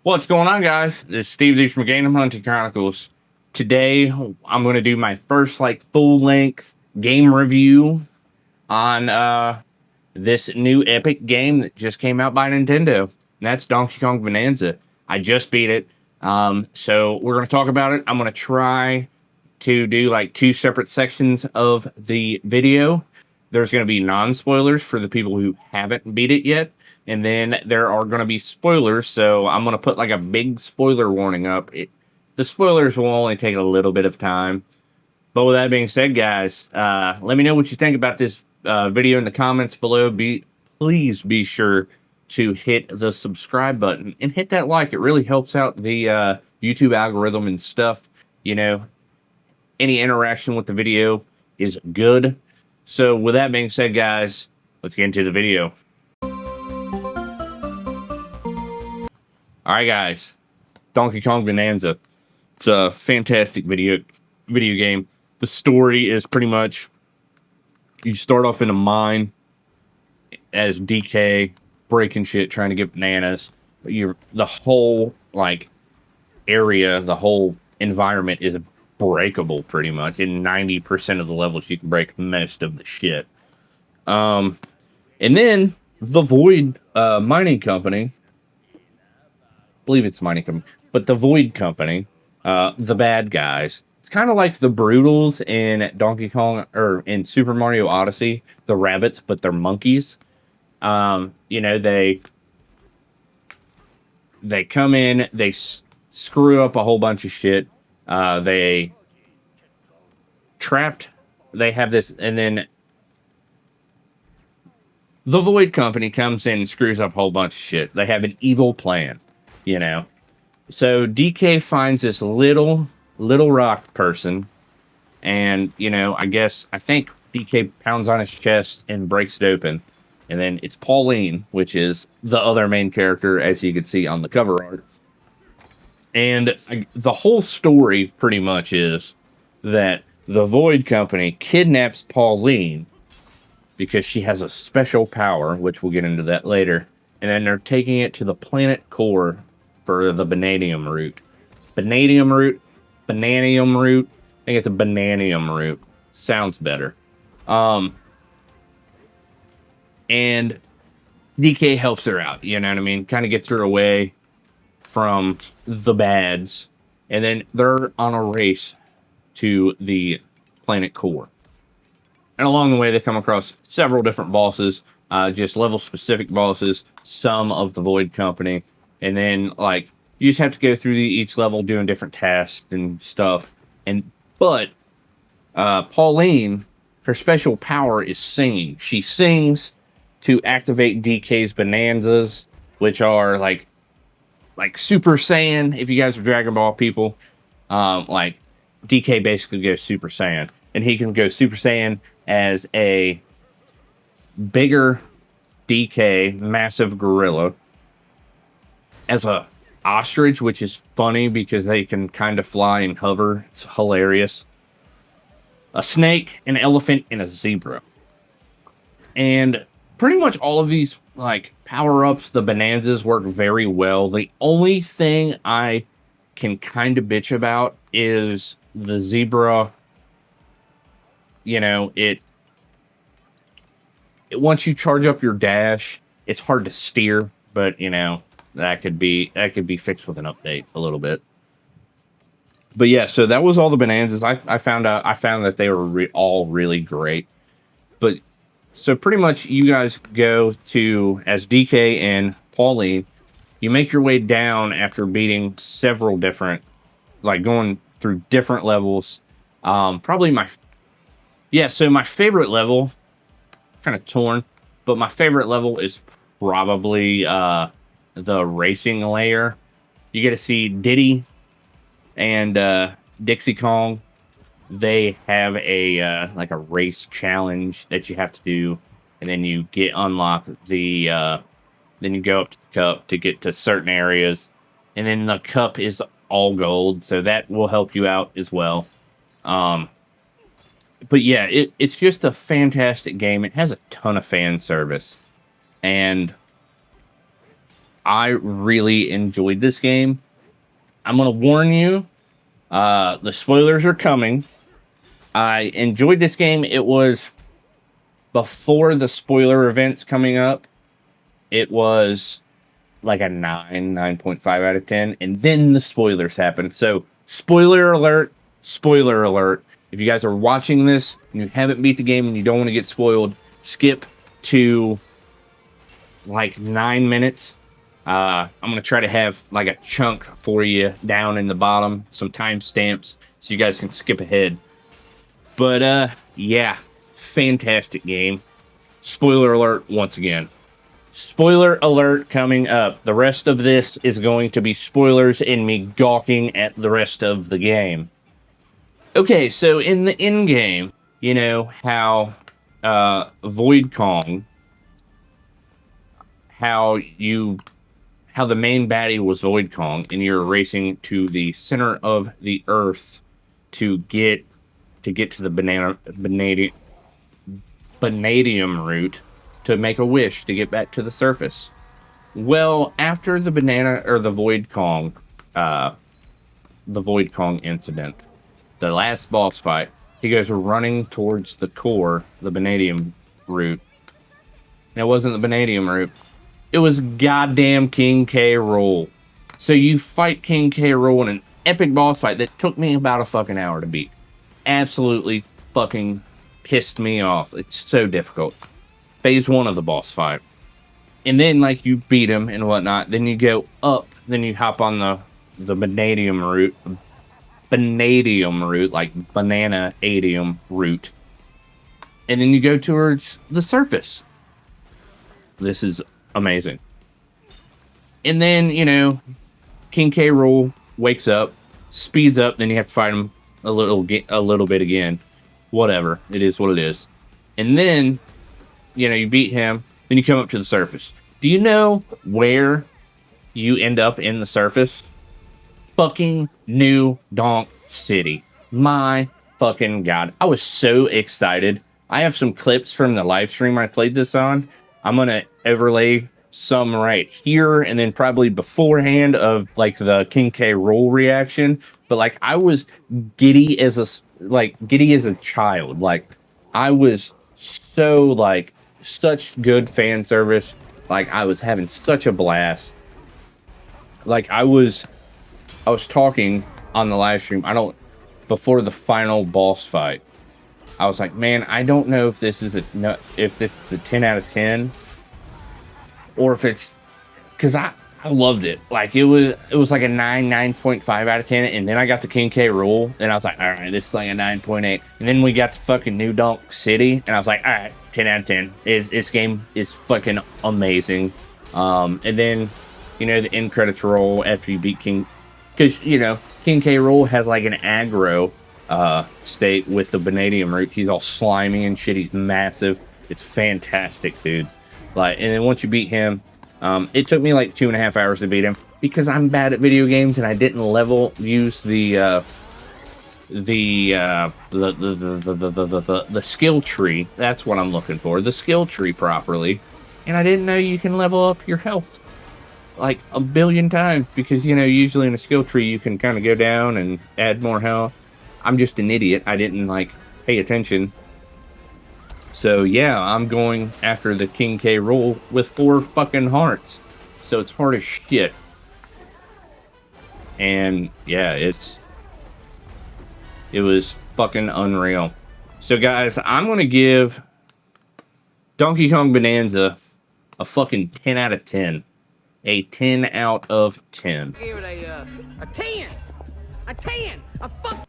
What's going on, guys? This is Steve Z from Game Hunting Chronicles. Today, I'm going to do my first full-length game review on this new epic game that just came out by Nintendo, and that's Donkey Kong Bonanza. I just beat it, so we're going to talk about it. I'm going to try to do two separate sections of the video. There's going to be non-spoilers for the people who haven't beat it yet. And then there are going to be spoilers, so I'm going to put a big spoiler warning up. The spoilers will only take a little bit of time. But with that being said, guys, let me know what you think about this video in the comments below. Please be sure to hit the subscribe button and hit that like. It really helps out the YouTube algorithm and stuff. You know, any interaction with the video is good. So with that being said, guys, let's get into the video. Alright, guys, Donkey Kong Bonanza. It's a fantastic video game. The story is pretty much, you start off in a mine as DK, breaking shit, trying to get bananas. The whole area, the whole environment is breakable pretty much. In 90% of the levels you can break most of the shit. And then the Void mining company, believe it's mining company, but the Void Company, the bad guys. It's kind of like the Brutals in Donkey Kong or in Super Mario Odyssey, the rabbits, but they're monkeys. You know, they come in, they screw up a whole bunch of shit. They have this, and then the Void Company comes in and screws up a whole bunch of shit. They have an evil plan. You know, so DK finds this little rock person, and I think DK pounds on his chest and breaks it open, and then it's Pauline, which is the other main character, as you can see on the cover art. And the whole story pretty much is that the Void Company kidnaps Pauline because she has a special power, which we'll get into that later, and then they're taking it to the planet core for the Bananium root. Bananium root? Bananium root? I think it's a Bananium root. Sounds better. And DK helps her out, you know what I mean? Kind of gets her away from the bads. And then they're on a race to the planet core. And along the way, they come across several different bosses, just level-specific bosses, some of the Void Company. And then, you just have to go through each level doing different tasks and stuff. But Pauline, her special power is singing. She sings to activate DK's Bonanzas, which are like Super Saiyan. If you guys are Dragon Ball people, DK basically goes Super Saiyan. And he can go Super Saiyan as a bigger DK, massive gorilla, as a ostrich, which is funny because they can kind of fly and hover. It's hilarious. A snake, an elephant, and a zebra. And pretty much all of these power-ups, the Bonanzas, work very well. The only thing I can kind of bitch about is the zebra. You know, once you charge up your dash, it's hard to steer, but that could be fixed with an update a little bit. But yeah, so that was all the Bonanzas. I found that they were all really great. But so pretty much you guys go to, as DK and Pauline, you make your way down after beating several different, going through different levels. So my favorite level, kind of torn, but my favorite level is probably the racing layer. You get to see Diddy and Dixie Kong. They have a a race challenge that you have to do, and then you unlock the then you go up to the cup to get to certain areas, and then the cup is all gold, so that will help you out as well. But yeah, it's just a fantastic game. It has a ton of fan service, and I really enjoyed this game. I'm going to warn you, the spoilers are coming. I enjoyed this game. It was before the spoiler events coming up. It was like a 9.5 out of 10. And then the spoilers happened. So, spoiler alert, spoiler alert. If you guys are watching this and you haven't beat the game and you don't want to get spoiled, skip to like 9 minutes. I'm going to try to have like a chunk for you down in the bottom, some timestamps so you guys can skip ahead. But yeah, fantastic game. Spoiler alert once again. Spoiler alert coming up. The rest of this is going to be spoilers and me gawking at the rest of the game. Okay, so in the end game, you know how Void Kong, how the main baddie was Void Kong, and you're racing to the center of the Earth to get to the vanadium route to make a wish to get back to the surface. Well, after the Void Kong incident, the last boss fight, he goes running towards the core, the vanadium route. And it wasn't the vanadium route. It was goddamn King K. Rool. So you fight King K. Rool in an epic boss fight that took me about a fucking hour to beat. Absolutely fucking pissed me off. It's so difficult. Phase 1 of the boss fight. And then, like, you beat him and whatnot. Then you go up. Then you hop on the vanadium route. Vanadium route, like banana adium route. And then you go towards the surface. This is amazing. And then, you know, King K. Rool wakes up, speeds up, then you have to fight him a little bit again. Whatever. It is what it is. And then, you know, you beat him, then you come up to the surface. Do you know where you end up in the surface? Fucking New Donk City. My fucking god. I was so excited. I have some clips from the live stream I played this on. I'm gonna overlay some right here and then probably beforehand of like the King K. Rool reaction. But like I was giddy as a child. Like I was so like such good fan service. Like I was having such a blast. Like I was talking on the live stream. Before the final boss fight. I was like, man, I don't know if this is a 10 out of 10 or if it's because I loved it. Like it was like a 9.5 out of 10, and then I got the King K. Rool, and I was like, all right, this is like a 9.8. And then we got to fucking New Donk City, and I was like, all right, 10 out of 10. This game is fucking amazing. And then, you know, the end credits roll after you beat King, because you know King K. Rool has like an aggro state with the vanadium root. He's all slimy and shit. He's massive. It's fantastic, dude. Like, and then once you beat him, it took me like 2.5 hours to beat him because I'm bad at video games and I didn't use the skill tree. That's what I'm looking for. The skill tree properly. And I didn't know you can level up your health like a billion times because, you know, usually in a skill tree you can kind of go down and add more health. I'm just an idiot. I didn't like pay attention. So yeah, I'm going after the King K. Rool with 4 fucking hearts. So it's hard as shit. And yeah, it was fucking unreal. So guys, I'm gonna give Donkey Kong Bonanza a fucking 10 out of 10. A 10 out of 10. I gave it a 10. A 10. A fuck.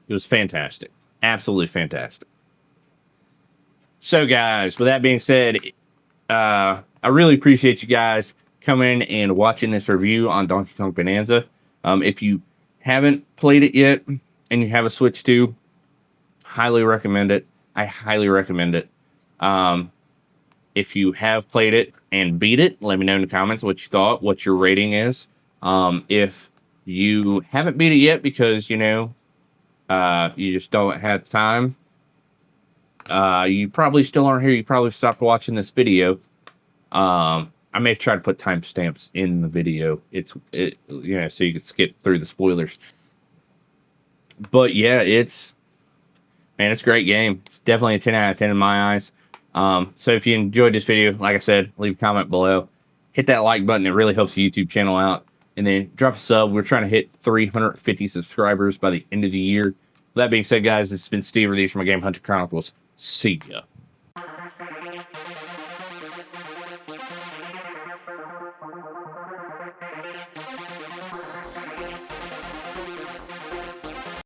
It was fantastic. Absolutely fantastic. So guys, with that being said, I really appreciate you guys coming and watching this review on Donkey Kong Bonanza. If you haven't played it yet and you have a Switch 2, highly recommend it. I highly recommend it. If you have played it and beat it, let me know in the comments what you thought, what your rating is. If you haven't beat it yet because, you know, you just don't have time, you probably still aren't here. You probably stopped watching this video. I may try to put timestamps in the video. You know, so you can skip through the spoilers. But yeah, it's a great game. It's definitely a 10 out of 10 in my eyes. So if you enjoyed this video, like I said, leave a comment below. Hit that like button. It really helps the YouTube channel out. And then drop a sub. We're trying to hit 350 subscribers by the end of the year. With that being said, guys, this has been Steve Release from my Game Hunter Chronicles. See ya.